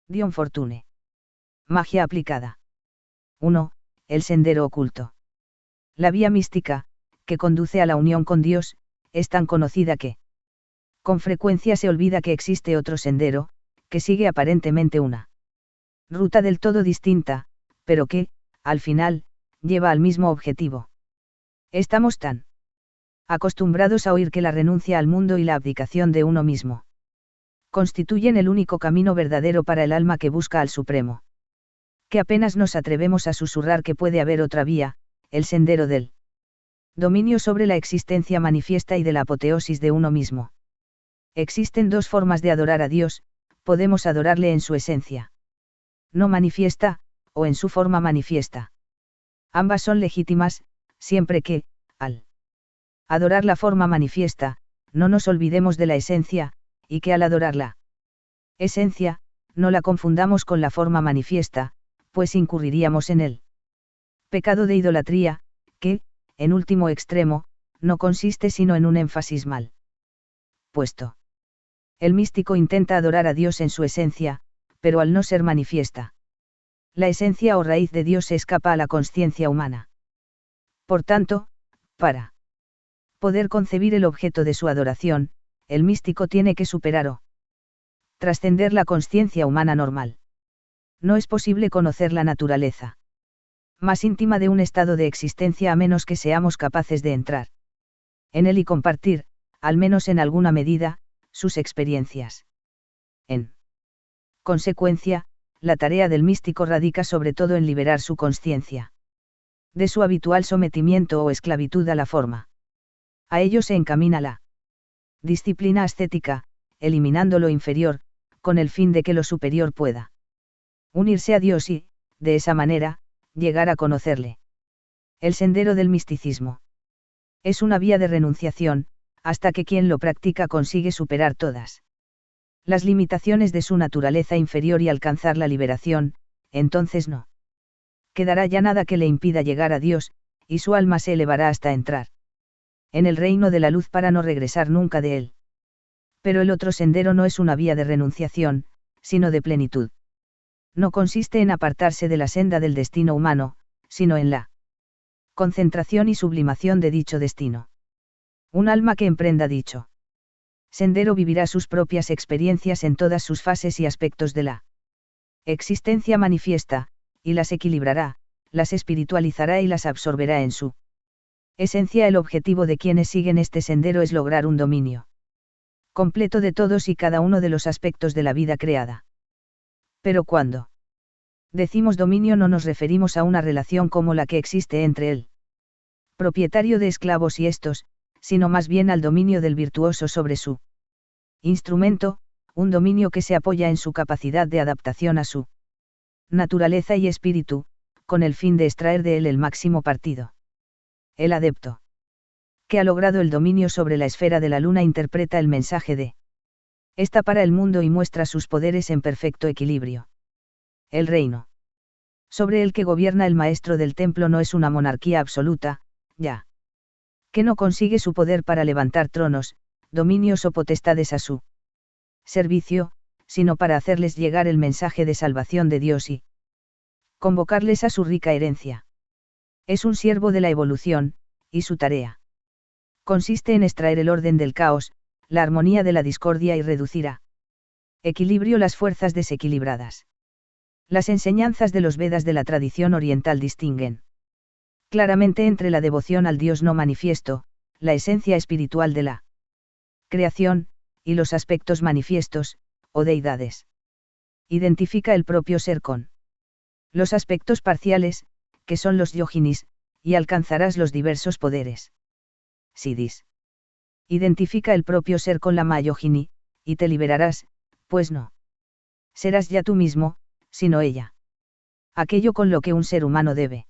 Dion Fortune. Magia aplicada. 1. El sendero oculto. La vía mística, que conduce a la unión con Dios, es tan conocida que con frecuencia se olvida que existe otro sendero, que sigue aparentemente una ruta del todo distinta, pero que, al final, lleva al mismo objetivo. Estamos tan acostumbrados a oír que la renuncia al mundo y la abdicación de uno mismo constituyen el único camino verdadero para el alma que busca al Supremo, que apenas nos atrevemos a susurrar que puede haber otra vía, el sendero del dominio sobre la existencia manifiesta y de la apoteosis de uno mismo. Existen dos formas de adorar a Dios: podemos adorarle en su esencia no manifiesta, o en su forma manifiesta. Ambas son legítimas, siempre que, al adorar la forma manifiesta, no nos olvidemos de la esencia, y que al adorar la esencia, no la confundamos con la forma manifiesta, pues incurriríamos en el pecado de idolatría, que, en último extremo, no consiste sino en un énfasis mal puesto. El místico intenta adorar a Dios en su esencia, pero al no ser manifiesta, la esencia o raíz de Dios se escapa a la consciencia humana. Por tanto, para poder concebir el objeto de su adoración, el místico tiene que superar o trascender la consciencia humana normal. No es posible conocer la naturaleza más íntima de un estado de existencia a menos que seamos capaces de entrar en él y compartir, al menos en alguna medida, sus experiencias. En consecuencia, la tarea del místico radica sobre todo en liberar su consciencia de su habitual sometimiento o esclavitud a la forma. A ello se encamina la disciplina ascética, eliminando lo inferior, con el fin de que lo superior pueda unirse a Dios y, de esa manera, llegar a conocerle. El sendero del misticismo es una vía de renunciación, hasta que quien lo practica consigue superar todas las limitaciones de su naturaleza inferior y alcanzar la liberación. Entonces no quedará ya nada que le impida llegar a Dios, y su alma se elevará hasta entrar en el reino de la luz para no regresar nunca de él. Pero el otro sendero no es una vía de renunciación, sino de plenitud. No consiste en apartarse de la senda del destino humano, sino en la concentración y sublimación de dicho destino. Un alma que emprenda dicho sendero vivirá sus propias experiencias en todas sus fases y aspectos de la existencia manifiesta, y las equilibrará, las espiritualizará y las absorberá en su esencia. El objetivo de quienes siguen este sendero es lograr un dominio completo de todos y cada uno de los aspectos de la vida creada. Pero cuando decimos dominio no nos referimos a una relación como la que existe entre el propietario de esclavos y estos, sino más bien al dominio del virtuoso sobre su instrumento, un dominio que se apoya en su capacidad de adaptación a su naturaleza y espíritu, con el fin de extraer de él el máximo partido. El adepto que ha logrado el dominio sobre la esfera de la luna interpreta el mensaje de esta para el mundo y muestra sus poderes en perfecto equilibrio. El reino sobre el que gobierna el maestro del templo no es una monarquía absoluta, ya que no consigue su poder para levantar tronos, dominios o potestades a su servicio, sino para hacerles llegar el mensaje de salvación de Dios y convocarles a su rica herencia. Es un siervo de la evolución, y su tarea consiste en extraer el orden del caos, la armonía de la discordia y reducir a equilibrio las fuerzas desequilibradas. Las enseñanzas de los Vedas de la tradición oriental distinguen claramente entre la devoción al Dios no manifiesto, la esencia espiritual de la creación, y los aspectos manifiestos, o deidades. Identifica el propio ser con los aspectos parciales, que son los yoginis, y alcanzarás los diversos poderes. Siddhis. Identifica el propio ser con la Mayogini, y te liberarás, pues no serás ya tú mismo, sino ella. Aquello con lo que un ser humano debe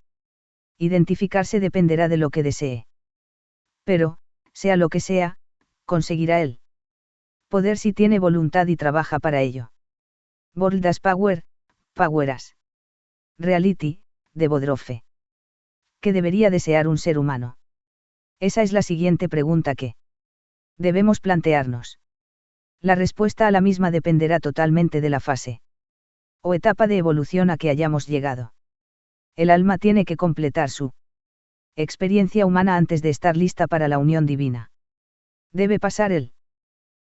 identificarse dependerá de lo que desee. Pero, sea lo que sea, conseguirá el poder si tiene voluntad y trabaja para ello. World as Power, Power as Reality, de Bodrofe. ¿Qué debería desear un ser humano? Esa es la siguiente pregunta que debemos plantearnos. La respuesta a la misma dependerá totalmente de la fase o etapa de evolución a que hayamos llegado. El alma tiene que completar su experiencia humana antes de estar lista para la unión divina. Debe pasar el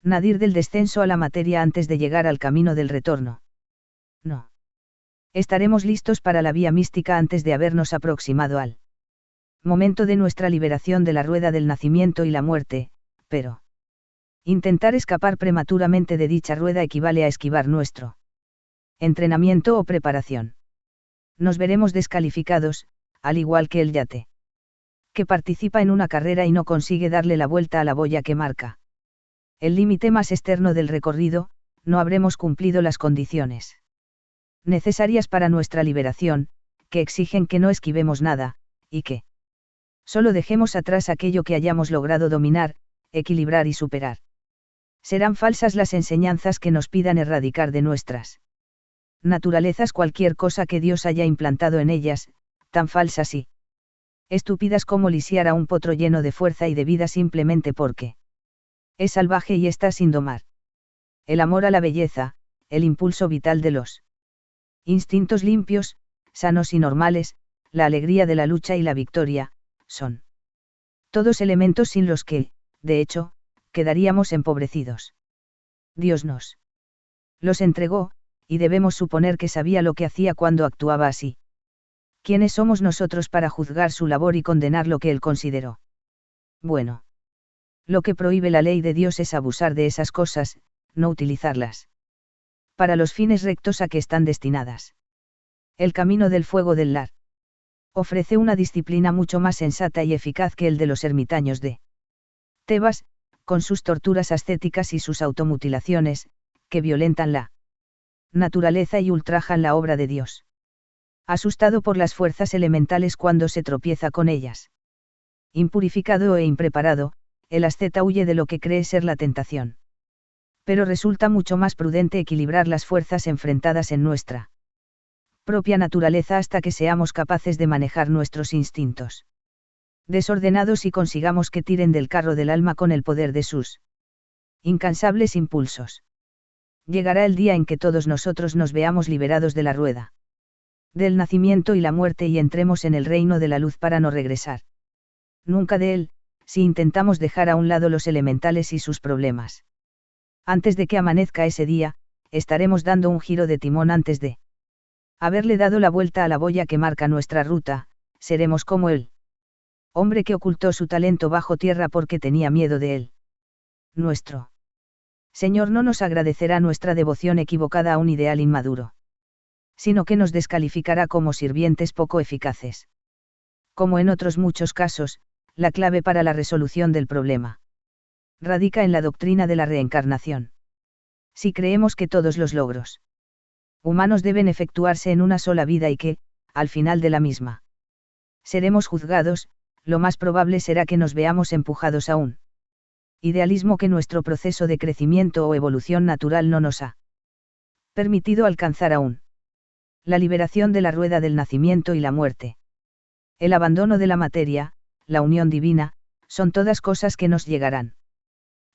nadir del descenso a la materia antes de llegar al camino del retorno. No. Estaremos listos para la vía mística antes de habernos aproximado al momento de nuestra liberación de la rueda del nacimiento y la muerte, pero intentar escapar prematuramente de dicha rueda equivale a esquivar nuestro entrenamiento o preparación. Nos veremos descalificados, al igual que el yate que participa en una carrera y no consigue darle la vuelta a la boya que marca el límite más externo del recorrido. No habremos cumplido las condiciones necesarias para nuestra liberación, que exigen que no esquivemos nada, y que solo dejemos atrás aquello que hayamos logrado dominar, equilibrar y superar. Serán falsas las enseñanzas que nos pidan erradicar de nuestras naturalezas cualquier cosa que Dios haya implantado en ellas, tan falsas y estúpidas como lisiar a un potro lleno de fuerza y de vida simplemente porque es salvaje y está sin domar. El amor a la belleza, el impulso vital de los instintos limpios, sanos y normales, la alegría de la lucha y la victoria, son todos elementos sin los que, de hecho, quedaríamos empobrecidos. Dios nos los entregó, y debemos suponer que sabía lo que hacía cuando actuaba así. ¿Quiénes somos nosotros para juzgar su labor y condenar lo que él consideró bueno? Lo que prohíbe la ley de Dios es abusar de esas cosas, no utilizarlas para los fines rectos a que están destinadas. El camino del fuego del lar ofrece una disciplina mucho más sensata y eficaz que el de los ermitaños de Tebas, con sus torturas ascéticas y sus automutilaciones, que violentan la naturaleza y ultrajan la obra de Dios. Asustado por las fuerzas elementales cuando se tropieza con ellas. Impurificado e impreparado, el asceta huye de lo que cree ser la tentación. Pero resulta mucho más prudente equilibrar las fuerzas enfrentadas en nuestra propia naturaleza hasta que seamos capaces de manejar nuestros instintos desordenados y consigamos que tiren del carro del alma con el poder de sus incansables impulsos. Llegará el día en que todos nosotros nos veamos liberados de la rueda del nacimiento y la muerte y entremos en el reino de la luz para no regresar nunca de él, si intentamos dejar a un lado los elementales y sus problemas. Antes de que amanezca ese día, estaremos dando un giro de timón antes de haberle dado la vuelta a la boya que marca nuestra ruta. Seremos como él. Hombre que ocultó su talento bajo tierra porque tenía miedo de él. Nuestro Señor no nos agradecerá nuestra devoción equivocada a un ideal inmaduro, sino que nos descalificará como sirvientes poco eficaces. Como en otros muchos casos, la clave para la resolución del problema radica en la doctrina de la reencarnación. Si creemos que todos los logros humanos deben efectuarse en una sola vida y que, al final de la misma, seremos juzgados, lo más probable será que nos veamos empujados a un idealismo que nuestro proceso de crecimiento o evolución natural no nos ha permitido alcanzar aún. La liberación de la rueda del nacimiento y la muerte. El abandono de la materia, la unión divina, son todas cosas que nos llegarán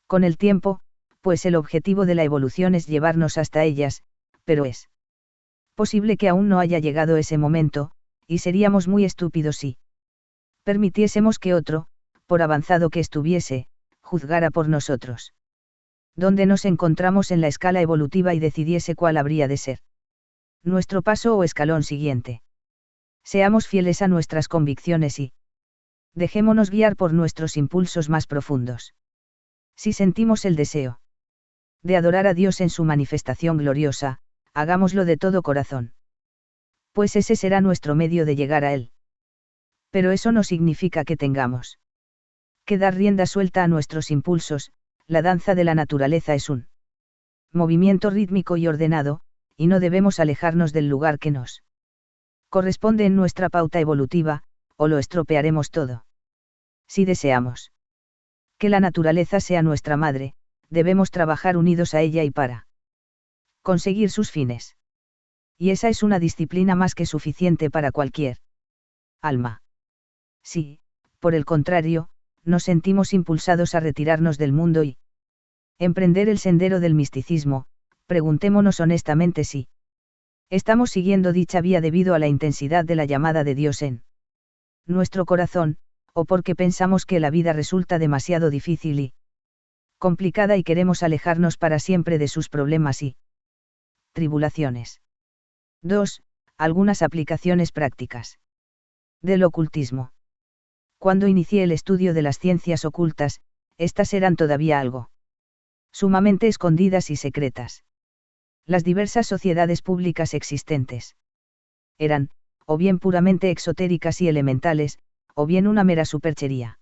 con el tiempo, pues el objetivo de la evolución es llevarnos hasta ellas, pero es posible que aún no haya llegado ese momento, y seríamos muy estúpidos si permitiésemos que otro, por avanzado que estuviese, juzgara por nosotros dónde nos encontramos en la escala evolutiva y decidiese cuál habría de ser nuestro paso o escalón siguiente. Seamos fieles a nuestras convicciones y dejémonos guiar por nuestros impulsos más profundos. Si sentimos el deseo de adorar a Dios en su manifestación gloriosa, hagámoslo de todo corazón. Pues ese será nuestro medio de llegar a Él. Pero eso no significa que tengamos que dar rienda suelta a nuestros impulsos. La danza de la naturaleza es un movimiento rítmico y ordenado, y no debemos alejarnos del lugar que nos corresponde en nuestra pauta evolutiva, o lo estropearemos todo. Si deseamos que la naturaleza sea nuestra madre, debemos trabajar unidos a ella y para conseguir sus fines. Y esa es una disciplina más que suficiente para cualquier alma. Si, por el contrario, nos sentimos impulsados a retirarnos del mundo y emprender el sendero del misticismo, preguntémonos honestamente si Estamos siguiendo dicha vía debido a la intensidad de la llamada de Dios en nuestro corazón, o porque pensamos que la vida resulta demasiado difícil y complicada y queremos alejarnos para siempre de sus problemas y tribulaciones. 2. Algunas aplicaciones prácticas. Del ocultismo. Cuando inicié el estudio de las ciencias ocultas, estas eran todavía algo sumamente escondidas y secretas. Las diversas sociedades públicas existentes eran, o bien puramente exotéricas y elementales, o bien una mera superchería.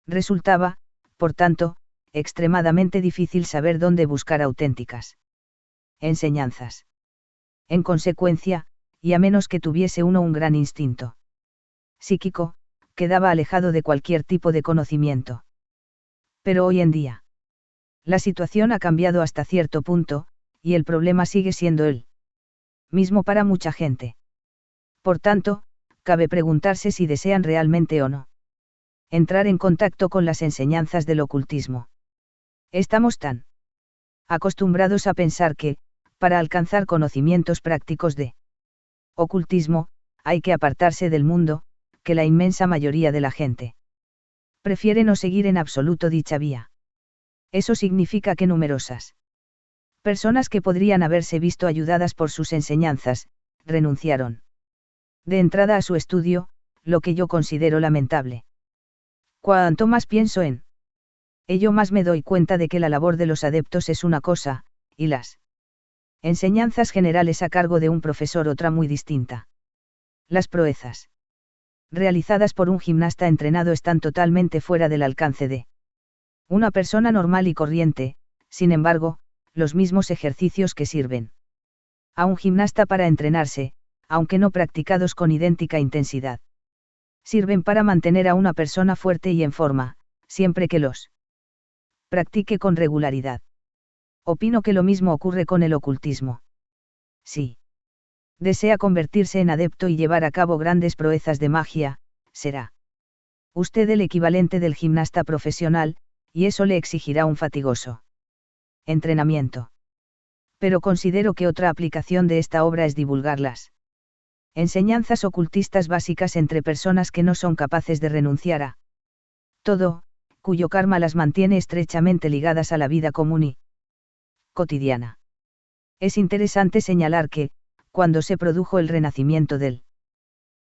Resultaba, por tanto, extremadamente difícil saber dónde buscar auténticas enseñanzas. En consecuencia, y a menos que tuviese uno un gran instinto psíquico, quedaba alejado de cualquier tipo de conocimiento. Pero hoy en día, la situación ha cambiado hasta cierto punto, y el problema sigue siendo el mismo para mucha gente. Por tanto, cabe preguntarse si desean realmente o no entrar en contacto con las enseñanzas del ocultismo. Estamos tan acostumbrados a pensar que, para alcanzar conocimientos prácticos de ocultismo, hay que apartarse del mundo, que la inmensa mayoría de la gente prefiere no seguir en absoluto dicha vía. Eso significa que numerosas personas que podrían haberse visto ayudadas por sus enseñanzas, renunciaron de entrada a su estudio, lo que yo considero lamentable. Cuanto más pienso en ello, más me doy cuenta de que la labor de los adeptos es una cosa, y las enseñanzas generales a cargo de un profesor otra muy distinta. Las proezas realizadas por un gimnasta entrenado están totalmente fuera del alcance de una persona normal y corriente, sin embargo, los mismos ejercicios que sirven a un gimnasta para entrenarse, aunque no practicados con idéntica intensidad, sirven para mantener a una persona fuerte y en forma, siempre que los practique con regularidad. Opino que lo mismo ocurre con el ocultismo. Sí. Desea convertirse en adepto y llevar a cabo grandes proezas de magia, será usted el equivalente del gimnasta profesional, y eso le exigirá un fatigoso entrenamiento. Pero considero que otra aplicación de esta obra es divulgar las enseñanzas ocultistas básicas entre personas que no son capaces de renunciar a todo, cuyo karma las mantiene estrechamente ligadas a la vida común y cotidiana. Es interesante señalar que, cuando se produjo el renacimiento del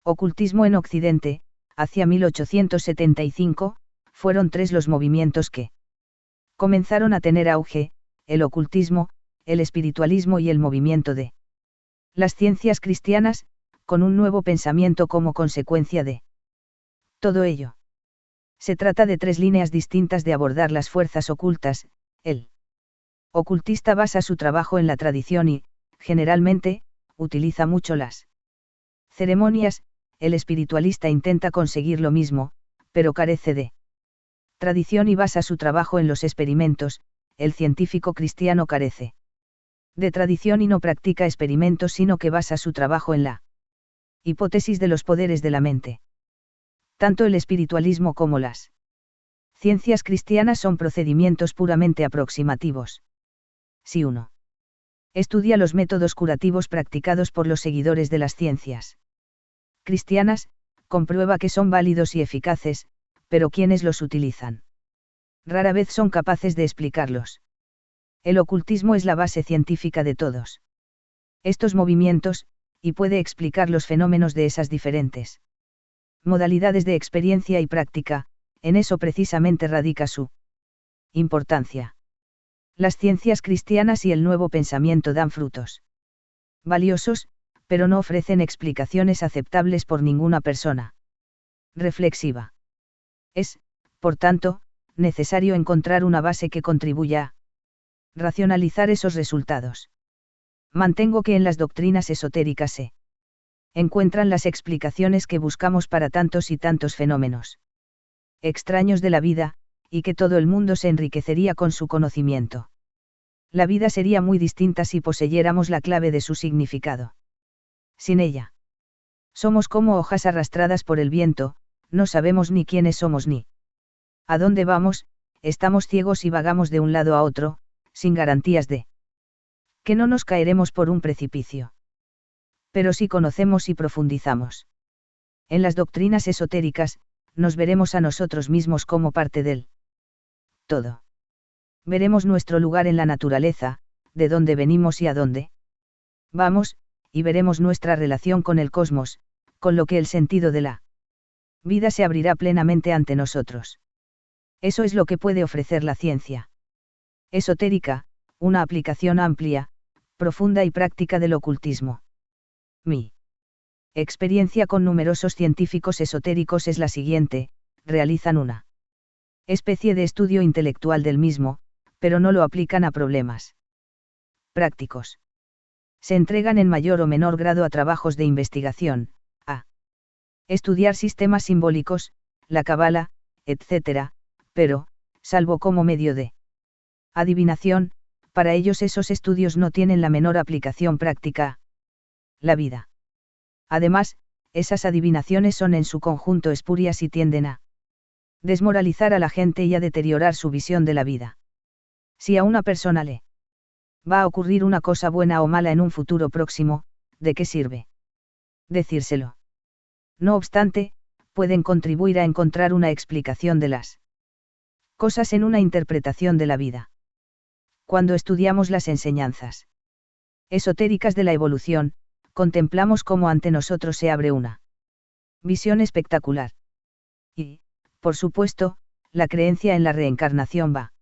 ocultismo en Occidente, hacia 1875, fueron tres los movimientos que comenzaron a tener auge: el ocultismo, el espiritualismo y el movimiento de las ciencias cristianas, con un nuevo pensamiento como consecuencia de todo ello. Se trata de tres líneas distintas de abordar las fuerzas ocultas. El ocultista basa su trabajo en la tradición y, generalmente, utiliza mucho las ceremonias. El espiritualista intenta conseguir lo mismo, pero carece de tradición y basa su trabajo en los experimentos. El científico cristiano carece de tradición y no practica experimentos, sino que basa su trabajo en la hipótesis de los poderes de la mente. Tanto el espiritualismo como las ciencias cristianas son procedimientos puramente aproximativos. Si uno estudia los métodos curativos practicados por los seguidores de las ciencias cristianas, comprueba que son válidos y eficaces, pero quienes los utilizan rara vez son capaces de explicarlos. El ocultismo es la base científica de todos estos movimientos, y puede explicar los fenómenos de esas diferentes modalidades de experiencia y práctica. En eso precisamente radica su importancia. Las ciencias cristianas y el nuevo pensamiento dan frutos valiosos, pero no ofrecen explicaciones aceptables por ninguna persona reflexiva. Es, por tanto, necesario encontrar una base que contribuya a racionalizar esos resultados. Mantengo que en las doctrinas esotéricas se encuentran las explicaciones que buscamos para tantos y tantos fenómenos extraños de la vida, y que todo el mundo se enriquecería con su conocimiento. La vida sería muy distinta si poseyéramos la clave de su significado. Sin ella, somos como hojas arrastradas por el viento, no sabemos ni quiénes somos ni a dónde vamos, estamos ciegos y vagamos de un lado a otro, sin garantías de que no nos caeremos por un precipicio. Pero si conocemos y profundizamos en las doctrinas esotéricas, nos veremos a nosotros mismos como parte del todo. Veremos nuestro lugar en la naturaleza, de dónde venimos y a dónde vamos, y veremos nuestra relación con el cosmos, con lo que el sentido de la vida se abrirá plenamente ante nosotros. Eso es lo que puede ofrecer la ciencia esotérica, una aplicación amplia, profunda y práctica del ocultismo. Mi experiencia con numerosos científicos esotéricos es la siguiente: realizan una especie de estudio intelectual del mismo, pero no lo aplican a problemas prácticos. Se entregan en mayor o menor grado a trabajos de investigación, a estudiar sistemas simbólicos, la cábala, etc., pero, salvo como medio de adivinación, para ellos esos estudios no tienen la menor aplicación práctica a la vida. Además, esas adivinaciones son en su conjunto espurias y tienden a desmoralizar a la gente y a deteriorar su visión de la vida. Si a una persona le va a ocurrir una cosa buena o mala en un futuro próximo, ¿de qué sirve decírselo? No obstante, pueden contribuir a encontrar una explicación de las cosas en una interpretación de la vida. Cuando estudiamos las enseñanzas esotéricas de la evolución, contemplamos cómo ante nosotros se abre una visión espectacular. Y, por supuesto, la creencia en la reencarnación va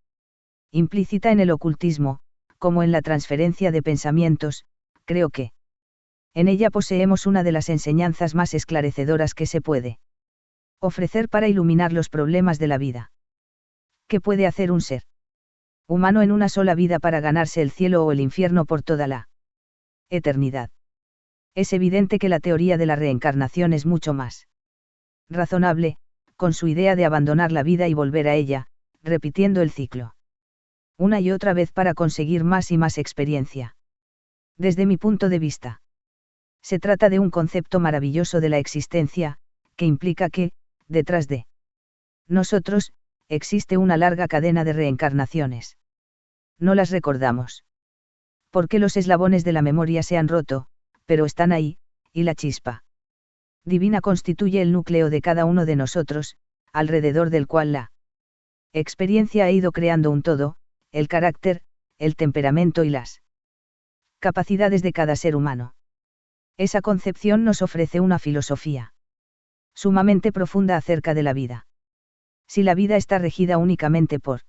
implícita en el ocultismo, como en la transferencia de pensamientos. Creo que en ella poseemos una de las enseñanzas más esclarecedoras que se puede ofrecer para iluminar los problemas de la vida. ¿Qué puede hacer un ser humano en una sola vida para ganarse el cielo o el infierno por toda la eternidad? Es evidente que la teoría de la reencarnación es mucho más razonable, con su idea de abandonar la vida y volver a ella, repitiendo el ciclo una y otra vez para conseguir más y más experiencia. Desde mi punto de vista, se trata de un concepto maravilloso de la existencia, que implica que, detrás de nosotros, existe una larga cadena de reencarnaciones. No las recordamos. Porque los eslabones de la memoria se han roto, pero están ahí, y la chispa divina constituye el núcleo de cada uno de nosotros, alrededor del cual la experiencia ha ido creando un todo, el carácter, el temperamento y las capacidades de cada ser humano. Esa concepción nos ofrece una filosofía sumamente profunda acerca de la vida. Si la vida está regida únicamente por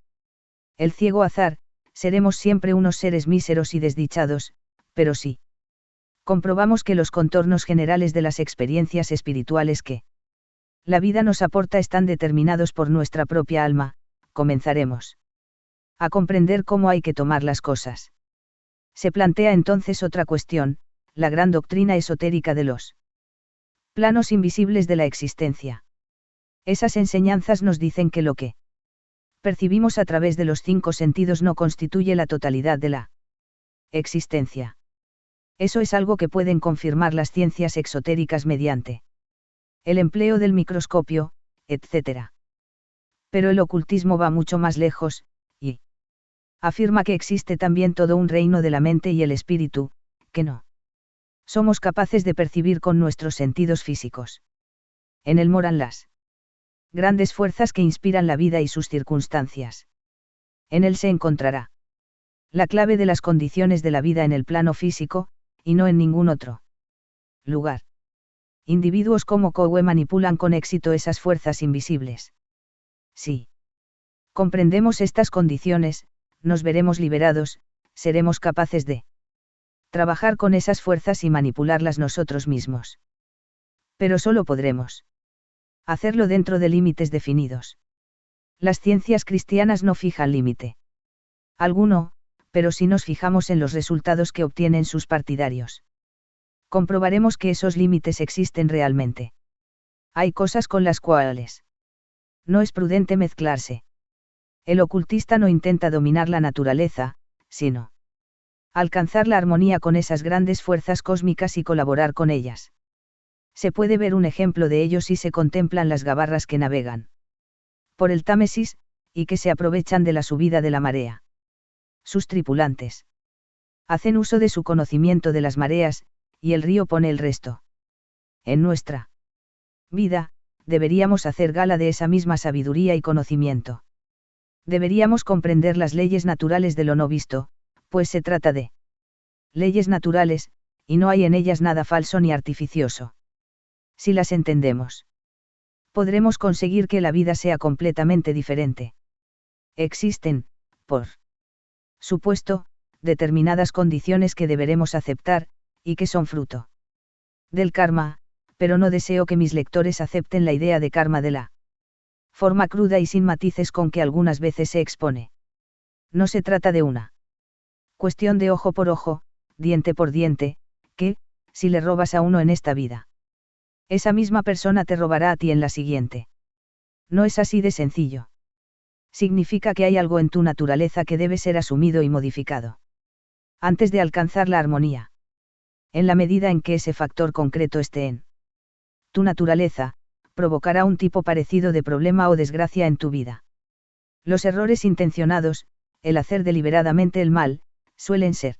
el ciego azar, seremos siempre unos seres míseros y desdichados, pero sí comprobamos que los contornos generales de las experiencias espirituales que la vida nos aporta están determinados por nuestra propia alma, comenzaremos a comprender cómo hay que tomar las cosas. Se plantea entonces otra cuestión, la gran doctrina esotérica de los planos invisibles de la existencia. Esas enseñanzas nos dicen que lo que percibimos a través de los 5 sentidos no constituye la totalidad de la existencia. Eso es algo que pueden confirmar las ciencias exotéricas mediante el empleo del microscopio, etc. Pero el ocultismo va mucho más lejos, y afirma que existe también todo un reino de la mente y el espíritu, que no somos capaces de percibir con nuestros sentidos físicos. En él moran las grandes fuerzas que inspiran la vida y sus circunstancias. En él se encontrará la clave de las condiciones de la vida en el plano físico, y no en ningún otro lugar. Individuos como Coe manipulan con éxito esas fuerzas invisibles. Si comprendemos estas condiciones, nos veremos liberados, seremos capaces de trabajar con esas fuerzas y manipularlas nosotros mismos. Pero solo podremos hacerlo dentro de límites definidos. Las ciencias cristianas no fijan límite alguno, pero si nos fijamos en los resultados que obtienen sus partidarios, comprobaremos que esos límites existen realmente. Hay cosas con las cuales no es prudente mezclarse. El ocultista no intenta dominar la naturaleza, sino alcanzar la armonía con esas grandes fuerzas cósmicas y colaborar con ellas. Se puede ver un ejemplo de ello si se contemplan las gabarras que navegan por el Támesis, y que se aprovechan de la subida de la marea. Sus tripulantes hacen uso de su conocimiento de las mareas, y el río pone el resto. En nuestra vida, deberíamos hacer gala de esa misma sabiduría y conocimiento. Deberíamos comprender las leyes naturales de lo no visto, pues se trata de leyes naturales, y no hay en ellas nada falso ni artificioso. Si las entendemos, podremos conseguir que la vida sea completamente diferente. Existen, por supuesto, determinadas condiciones que deberemos aceptar, y que son fruto del karma, pero no deseo que mis lectores acepten la idea de karma de la forma cruda y sin matices con que algunas veces se expone. No se trata de una cuestión de ojo por ojo, diente por diente, que, si le robas a uno en esta vida, esa misma persona te robará a ti en la siguiente. No es así de sencillo. Significa que hay algo en tu naturaleza que debe ser asumido y modificado antes de alcanzar la armonía. En la medida en que ese factor concreto esté en tu naturaleza, provocará un tipo parecido de problema o desgracia en tu vida. Los errores intencionados, el hacer deliberadamente el mal, suelen ser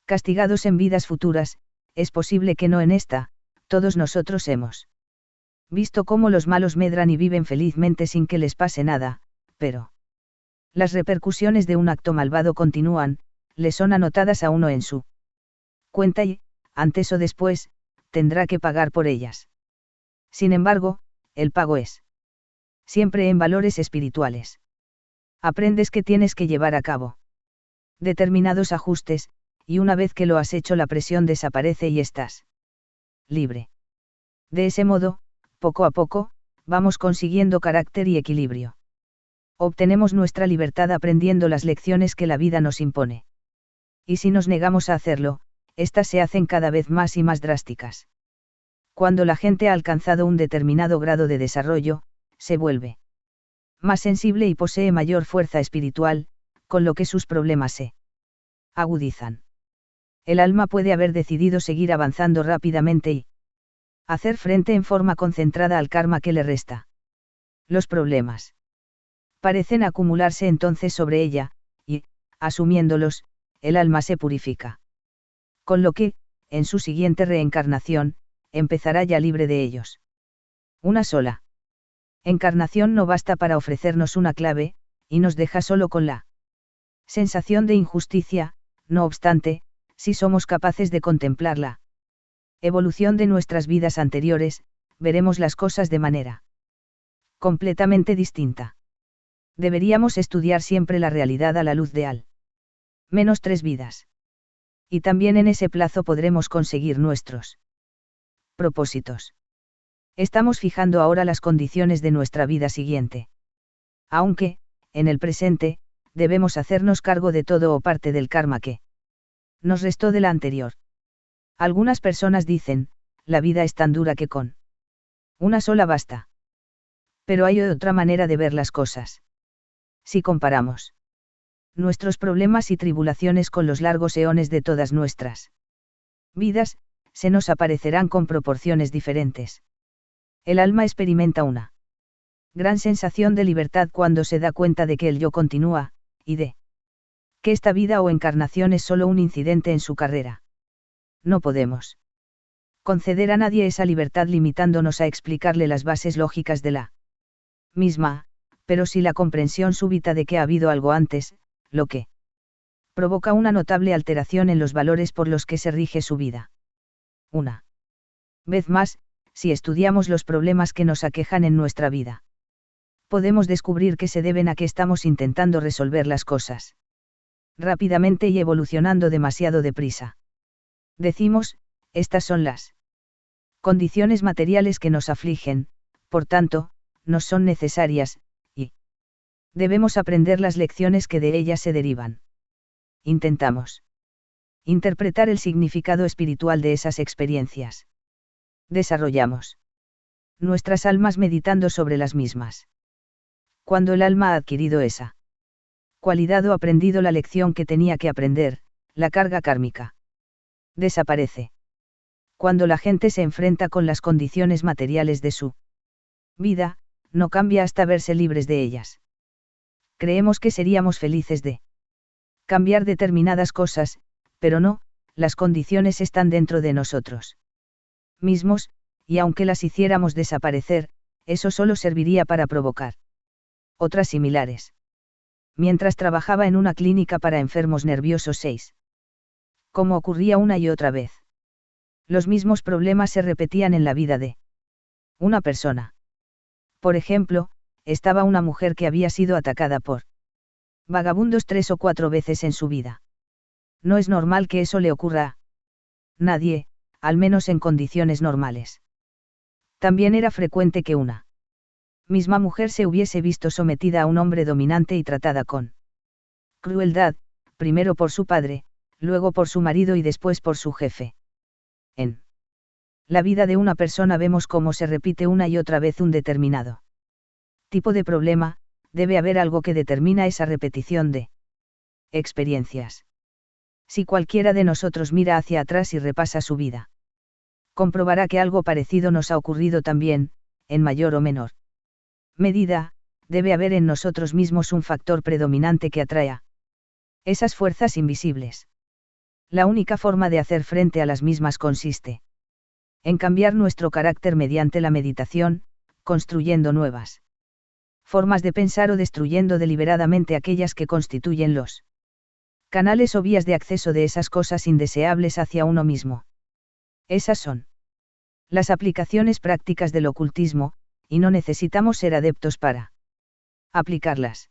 castigados en vidas futuras. Es posible que no en esta. Todos nosotros hemos visto cómo los malos medran y viven felizmente sin que les pase nada, pero las repercusiones de un acto malvado continúan, le son anotadas a uno en su cuenta y, antes o después, tendrá que pagar por ellas. Sin embargo, el pago es siempre en valores espirituales. Aprendes que tienes que llevar a cabo determinados ajustes, y una vez que lo has hecho la presión desaparece y estás libre. De ese modo, poco a poco, vamos consiguiendo carácter y equilibrio. Obtenemos nuestra libertad aprendiendo las lecciones que la vida nos impone. Y si nos negamos a hacerlo, éstas se hacen cada vez más y más drásticas. Cuando la gente ha alcanzado un determinado grado de desarrollo, se vuelve más sensible y posee mayor fuerza espiritual, con lo que sus problemas se agudizan. El alma puede haber decidido seguir avanzando rápidamente y hacer frente en forma concentrada al karma que le resta. Los problemas parecen acumularse entonces sobre ella, y, asumiéndolos, el alma se purifica. Con lo que, en su siguiente reencarnación, empezará ya libre de ellos. Una sola encarnación no basta para ofrecernos una clave, y nos deja solo con la sensación de injusticia. No obstante, si somos capaces de contemplar la evolución de nuestras vidas anteriores, veremos las cosas de manera completamente distinta. Deberíamos estudiar siempre la realidad a la luz de al menos 3 vidas. Y también en ese plazo podremos conseguir nuestros propósitos. Estamos fijando ahora las condiciones de nuestra vida siguiente. Aunque, en el presente, debemos hacernos cargo de todo o parte del karma que nos restó de la anterior. Algunas personas dicen, la vida es tan dura que con una sola basta. Pero hay otra manera de ver las cosas. Si comparamos nuestros problemas y tribulaciones con los largos eones de todas nuestras vidas, se nos aparecerán con proporciones diferentes. El alma experimenta una gran sensación de libertad cuando se da cuenta de que el yo continúa, y de que esta vida o encarnación es solo un incidente en su carrera. No podemos conceder a nadie esa libertad limitándonos a explicarle las bases lógicas de la misma, pero sí la comprensión súbita de que ha habido algo antes, lo que provoca una notable alteración en los valores por los que se rige su vida. Una vez más, si estudiamos los problemas que nos aquejan en nuestra vida, podemos descubrir que se deben a que estamos intentando resolver las cosas rápidamente y evolucionando demasiado deprisa. Decimos, estas son las condiciones materiales que nos afligen, por tanto, nos son necesarias, y debemos aprender las lecciones que de ellas se derivan. Intentamos interpretar el significado espiritual de esas experiencias. Desarrollamos nuestras almas meditando sobre las mismas. Cuando el alma ha adquirido esa cualidad o aprendido la lección que tenía que aprender, la carga kármica desaparece. Cuando la gente se enfrenta con las condiciones materiales de su vida, no cambia hasta verse libres de ellas. Creemos que seríamos felices de cambiar determinadas cosas, pero no, las condiciones están dentro de nosotros mismos, y aunque las hiciéramos desaparecer, eso solo serviría para provocar otras similares. Mientras trabajaba en una clínica para enfermos nerviosos 6. Como ocurría una y otra vez. Los mismos problemas se repetían en la vida de una persona. Por ejemplo, estaba una mujer que había sido atacada por vagabundos 3 o 4 veces en su vida. No es normal que eso le ocurra a nadie, al menos en condiciones normales. También era frecuente que una misma mujer se hubiese visto sometida a un hombre dominante y tratada con crueldad, primero por su padre, luego por su marido y después por su jefe. En la vida de una persona vemos cómo se repite una y otra vez un determinado tipo de problema, debe haber algo que determina esa repetición de experiencias. Si cualquiera de nosotros mira hacia atrás y repasa su vida, comprobará que algo parecido nos ha ocurrido también, en mayor o menor medida, debe haber en nosotros mismos un factor predominante que atrae a esas fuerzas invisibles. La única forma de hacer frente a las mismas consiste en cambiar nuestro carácter mediante la meditación, construyendo nuevas formas de pensar o destruyendo deliberadamente aquellas que constituyen los canales o vías de acceso de esas cosas indeseables hacia uno mismo. Esas son las aplicaciones prácticas del ocultismo, y no necesitamos ser adeptos para aplicarlas.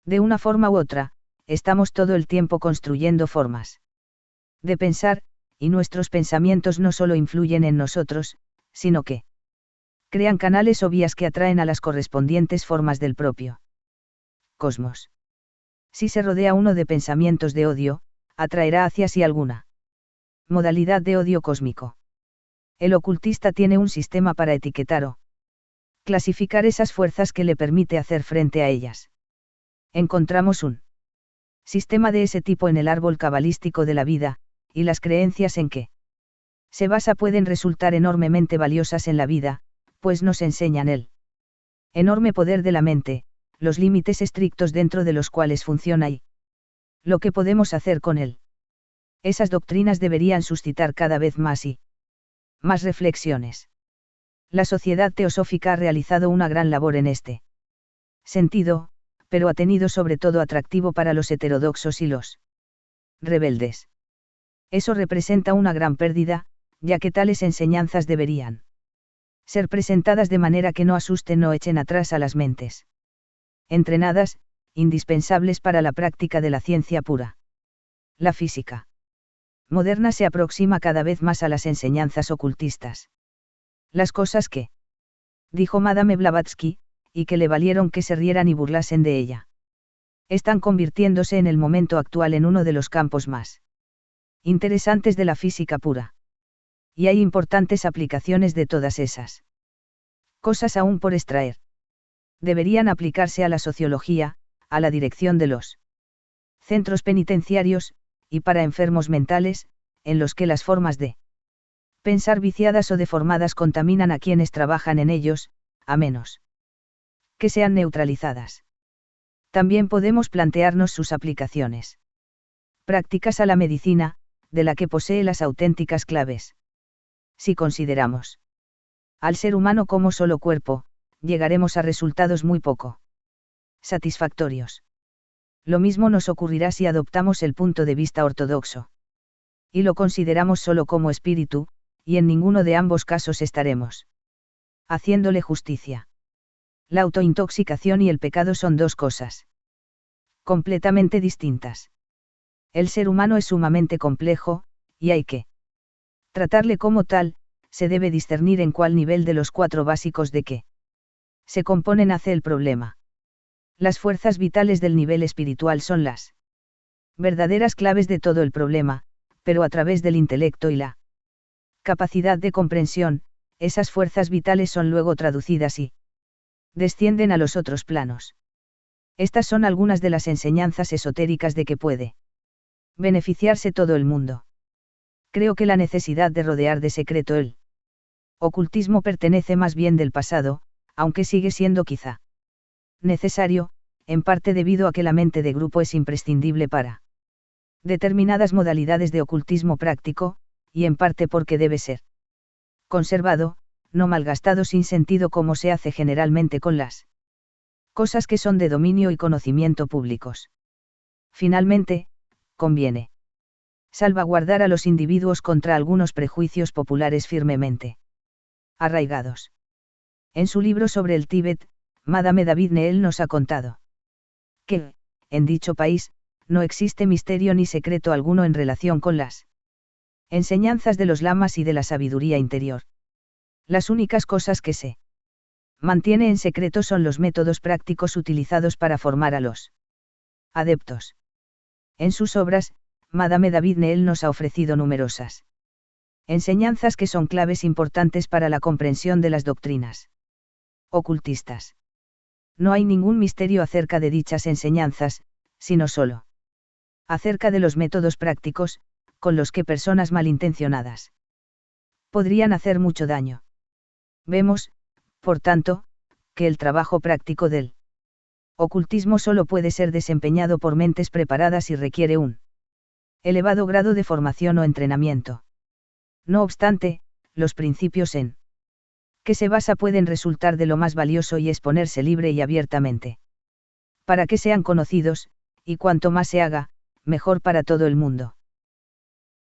De una forma u otra, estamos todo el tiempo construyendo formas de pensar, y nuestros pensamientos no solo influyen en nosotros, sino que crean canales o vías que atraen a las correspondientes formas del propio cosmos. Si se rodea uno de pensamientos de odio, atraerá hacia sí alguna modalidad de odio cósmico. El ocultista tiene un sistema para etiquetar o clasificar esas fuerzas que le permite hacer frente a ellas. Encontramos un sistema de ese tipo en el árbol cabalístico de la vida, y las creencias en que se basa pueden resultar enormemente valiosas en la vida, pues nos enseñan el enorme poder de la mente, los límites estrictos dentro de los cuales funciona y lo que podemos hacer con él. Esas doctrinas deberían suscitar cada vez más y más reflexiones. La sociedad teosófica ha realizado una gran labor en este sentido, pero ha tenido sobre todo atractivo para los heterodoxos y los rebeldes. Eso representa una gran pérdida, ya que tales enseñanzas deberían ser presentadas de manera que no asusten o echen atrás a las mentes entrenadas, indispensables para la práctica de la ciencia pura. La física moderna se aproxima cada vez más a las enseñanzas ocultistas. Las cosas que dijo Madame Blavatsky, y que le valieron que se rieran y burlasen de ella, están convirtiéndose en el momento actual en uno de los campos más interesantes de la física pura. Y hay importantes aplicaciones de todas esas cosas aún por extraer. Deberían aplicarse a la sociología, a la dirección de los centros penitenciarios, y para enfermos mentales, en los que las formas de pensar viciadas o deformadas contaminan a quienes trabajan en ellos, a menos que sean neutralizadas. También podemos plantearnos sus aplicaciones prácticas a la medicina, de la que posee las auténticas claves. Si consideramos al ser humano como solo cuerpo, llegaremos a resultados muy poco satisfactorios. Lo mismo nos ocurrirá si adoptamos el punto de vista ortodoxo y lo consideramos solo como espíritu, y en ninguno de ambos casos estaremos haciéndole justicia. La autointoxicación y el pecado son dos cosas completamente distintas. El ser humano es sumamente complejo, y hay que tratarle como tal, se debe discernir en cuál nivel de los 4 básicos de que se compone nace el problema. Las fuerzas vitales del nivel espiritual son las verdaderas claves de todo el problema, pero a través del intelecto y la capacidad de comprensión, esas fuerzas vitales son luego traducidas y descienden a los otros planos. Estas son algunas de las enseñanzas esotéricas de que puede beneficiarse todo el mundo. Creo que la necesidad de rodear de secreto el ocultismo pertenece más bien del pasado, aunque sigue siendo quizá necesario, en parte debido a que la mente de grupo es imprescindible para Determinadas modalidades de ocultismo práctico, y en parte porque debe ser conservado, no malgastado sin sentido como se hace generalmente con las cosas que son de dominio y conocimiento públicos. Finalmente, conviene salvaguardar a los individuos contra algunos prejuicios populares firmemente arraigados. En su libro sobre el Tíbet, Madame David Neel nos ha contado que, en dicho país, no existe misterio ni secreto alguno en relación con las enseñanzas de los lamas y de la sabiduría interior. Las únicas cosas que se mantiene en secreto son los métodos prácticos utilizados para formar a los adeptos. En sus obras, Madame David Neel nos ha ofrecido numerosas enseñanzas que son claves importantes para la comprensión de las doctrinas ocultistas. No hay ningún misterio acerca de dichas enseñanzas, sino solo acerca de los métodos prácticos, con los que personas malintencionadas podrían hacer mucho daño. Vemos, por tanto, que el trabajo práctico del ocultismo solo puede ser desempeñado por mentes preparadas y requiere un elevado grado de formación o entrenamiento. No obstante, los principios en que se basa pueden resultar de lo más valioso y exponerse libre y abiertamente. Para que sean conocidos, y cuanto más se haga, mejor para todo el mundo.